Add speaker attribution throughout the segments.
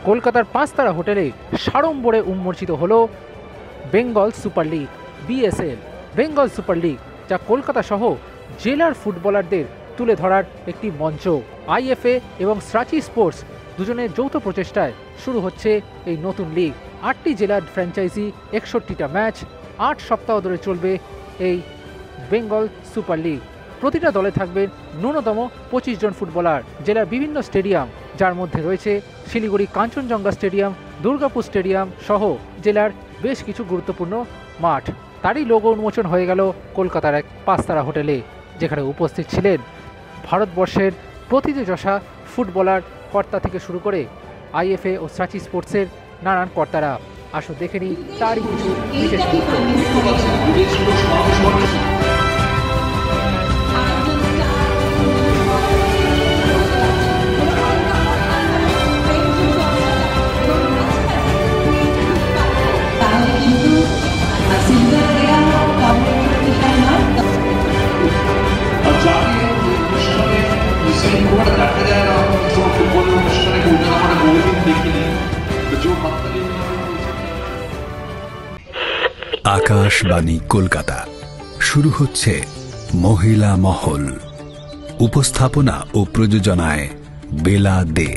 Speaker 1: কলকাতার 5 তারা হোটেলে সাড়ম্বরে উন্মোচিত হলো Bengal super league BSL. Bengal super league, যা কলকাতা সহ জেলার ফুটবলারদের তুলে ধরার একটি মঞ্চ। আইএফএ এবং সাচি স্পোর্টস দুজনের যৌথ প্রচেষ্টায় শুরু হচ্ছে এই নতুন লিগ। 8টি জেলার ফ্র্যাঞ্চাইজি, 61টা ম্যাচ, 8 সপ্তাহ ধরে চলবে এই বেঙ্গল সুপার লিগ। প্রতিটা দলে থাকবেন ন্যূনতম 25 জন ফুটবলার। জেলার বিভিন্ন স্টেডিয়াম, যার মধ্যে রয়েছে শিলিগুড়ি কাঞ্চনজঙ্ঘা স্টেডিয়াম, দুর্গাপুর স্টেডিয়াম সহ জেলার বেশ কিছু গুরুত্বপূর্ণ মাঠ। তারই লোগো উন্মোচন হয়ে গেল কলকাতার এক 5 তারা হোটেলে, যেখানে উপস্থিত ছিলেন ভারতবর্ষের প্রথিতযশা ফুটবলার কর্তা থেকে শুরু করে আইএফএ ও সাচি স্পোর্টসের নানান কর্তারা। আসো দেখে নিই তারই কিছু বিশেষ
Speaker 2: আকাশবাণী কলকাতা। শুরু হচ্ছে মহিলা মহল। উপস্থাপনা ও প্রযোজনায় বেলা দে।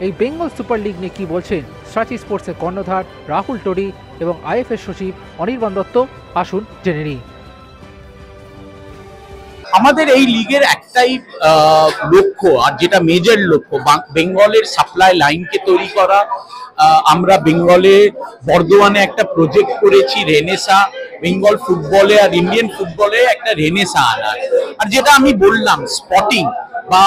Speaker 1: এই বেঙ্গল সুপার লিগ নিয়ে কি বলছেন সাচি স্পোর্টসের কর্ণধার রাহুল টোডি এবং আইএফএ সচিব অনির্বাণ দত্ত, আসুন জেনে নিই।
Speaker 3: আমাদের এই লিগের একটাই লক্ষ্য, আর যেটা মেজর লক্ষ্য, বেঙ্গলের সাপ্লাই লাইনকে তৈরি করা। আমরা বেঙ্গলে বর্ধমানে একটা প্রজেক্ট করেছি রেনেসা, বেঙ্গল ফুটবলে আর ইন্ডিয়ান ফুটবলে একটা রেনেসা আনার। আর যেটা আমি বললাম, স্পটিং বা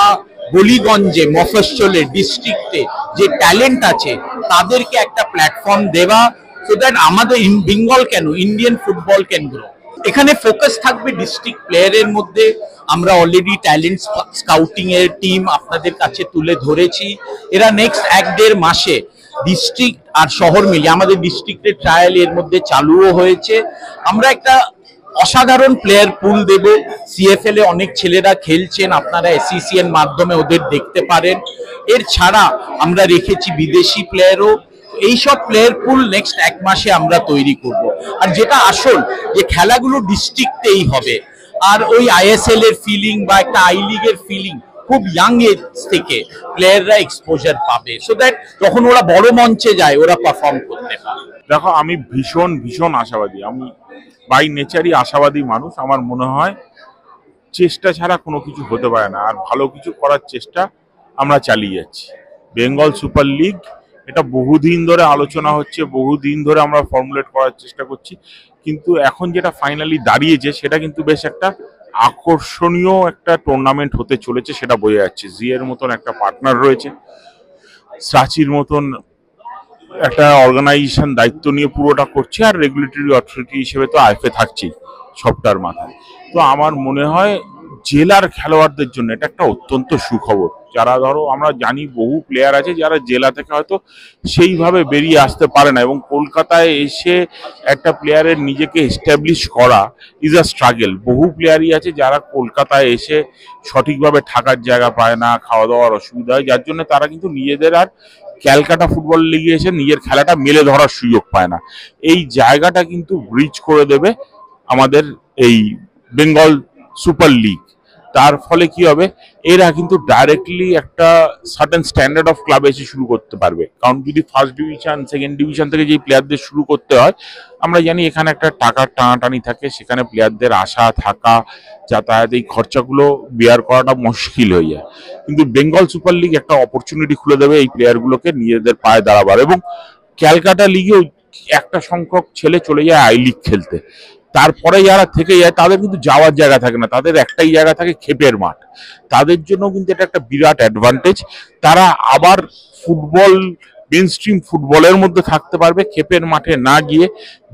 Speaker 3: গলিগঞ্জে, মফস্বলে, ডিস্ট্রিক্টে যে ট্যালেন্ট আছে তাদেরকে একটা প্ল্যাটফর্ম দেওয়া, সো দ্যাট আমাদের বেঙ্গল কেন, ইন্ডিয়ান ফুটবল ক্যান গ্রো। এখানে ফোকাস থাকবে ডিস্ট্রিক্ট প্লেয়ারের মধ্যে। আমরা অলরেডি ট্যালেন্ট স্কাউটিং এর টিম আপনাদের কাছে তুলে ধরেছি। এরা নেক্সট 1-1.5 মাসে ডিস্ট্রিক্ট আর শহর মিলিয়ে, আমাদের ডিস্ট্রিক্টের ট্রায়াল এর মধ্যে চালুও হয়েছে। আমরা একটা অসাধারণ প্লেয়ার পুল দেব। সিএফএল এ অনেক ছেলেরা খেলছেন, আপনারা এসিসি এর মাধ্যমে ওদের দেখতে পারেন। এর ছাড়া আমরা রেখেছি বিদেশি প্লেয়ারও। এইসব প্লেয়ার পুল নেক্সট 1 মাসে আমরা তৈরি করব। আর যেটা আসল, যে খেলাগুলো ডিস্ট্রিক্টেই হবে, আর ওই আইএসএল এর ফিলিং বা একটা আই লিগের ফিলিং খুব ইয়াং এজ থেকে প্লেয়াররা এক্সপোজার পাবে, সো দ্যাট যখন ওরা বড় মঞ্চে যায় ওরা পারফর্ম করতে পারে।
Speaker 4: দেখো, আমি ভীষণ আশাবাদী। আমি বাই নেচারই আশাবাদী মানুষ। আমার মনে হয় চেষ্টা ছাড়া কোনো কিছু হতে পারে না, আর ভালো কিছু করার চেষ্টা আমরা চালিয়ে যাচ্ছি। বেঙ্গল সুপার লিগ, এটা বহুদিন ধরে আলোচনা হচ্ছে, বহুদিন ধরে আমরা ফর্মুলেট করার চেষ্টা করছি, কিন্তু এখন যেটা ফাইনালি দাঁড়িয়েছে সেটা কিন্তু বেশ একটা আকর্ষণীয় একটা টুর্নামেন্ট হতে চলেছে, সেটা বোঝা যাচ্ছে। জিএর মতন একটা পার্টনার রয়েছে, সাচির মতন একটা অর্গানাইজেশন দায়িত্ব নিয়ে পুরোটা করছে, আর রেগুলেটরি অথরিটি হিসেবে তো আইএফএ থাকছেই সবটার মাথায়। তো আমার মনে হয় জেলার খেলোয়াড়দের জন্য এটা একটা অত্যন্ত সুখবর। যারা ধরো, আমরা জানি বহু প্লেয়ার আছে যারা জেলা থেকে হয়তো সেইভাবে বেরিয়ে আসতে পারে না, এবং কলকাতায় এসে একটা প্লেয়ারের নিজেকে এস্টাবলিশ করা ইজ আ স্ট্রাগল। বহু প্লেয়ারই আছে যারা কলকাতায় এসে সঠিকভাবে থাকার জায়গা পায় না, খাওয়া দাওয়ার অসুবিধা হয়, যার জন্য তারা কিন্তু নিজেদের আর ক্যালকাটা ফুটবল লিগে এসে নিজের খেলাটা মেলে ধরার সুযোগ পায় না। এই জায়গাটা কিন্তু ব্রিজ করে দেবে আমাদের এই বেঙ্গল সুপার লিগ। তার ফলে কি হবে, এরা কিন্তু ডাইরেক্টলি একটা সার্টেন স্ট্যান্ডার্ড অফ ক্লাব এসে শুরু করতে পারবে। কারণ যদি ফার্স্ট ডিভিশন, সেকেন্ড ডিভিশন থেকে যেই প্লেয়ারদের শুরু করতে হয়, আমরা জানি এখানে একটা টাকার টানাটানি থাকে, সেখানে প্লেয়ারদের আসা, থাকা, যাতায়াত, এই খরচাগুলো বেয়ার করাটা মুশকিল হয়ে যায়। কিন্তু বেঙ্গল সুপার লিগ একটা অপরচুনিটি খুলে দেবে এই প্লেয়ারগুলোকে নিজেদের পায়ে দাঁড়াবার। এবং ক্যালকাটা লিগেও একটা সংখ্যক ছেলে চলে যায় আই লিগ খেলতে, তারপরে যারা থেকে যায় তাদের কিন্তু যাওয়ার জায়গা থাকে না, তাদের একটাই জায়গা থাকে ক্ষেপের মাঠ। তাদের জন্য কিন্তু এটা একটা বিরাট অ্যাডভান্টেজ। তারা আবার ফুটবল, মেইন স্ট্রিম ফুটবলের মধ্যে থাকতে পারবে, ক্ষেপের মাঠে না গিয়ে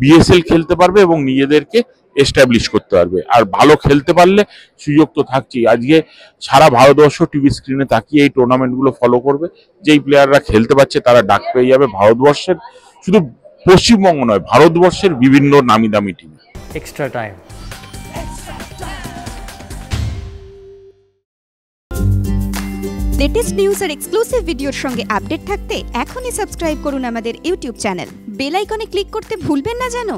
Speaker 4: বিএসএল খেলতে পারবে এবং নিজেদেরকে এস্টাবলিশ করতে পারবে। আর ভালো খেলতে পারলে সুযোগ তো থাকছেই। আজকে সারা ভারতবর্ষ টিভি স্ক্রিনে তাকিয়ে এই টুর্নামেন্টগুলো ফলো করবে। যেই প্লেয়াররা খেলতে পারছে তারা ডাক পেয়ে যাবে ভারতবর্ষের, শুধু পশ্চিমবঙ্গ নয়, ভারতবর্ষের বিভিন্ন নামি দামি team.
Speaker 1: Extra time.
Speaker 5: Latest news আর এক্সক্লুসিভ ভিডিওর সঙ্গে আপডেট থাকতে এখনই সাবস্ক্রাইব করুন আমাদের ইউটিউব চ্যানেল। বেল আইকনে ক্লিক করতে ভুলবেন না যেন।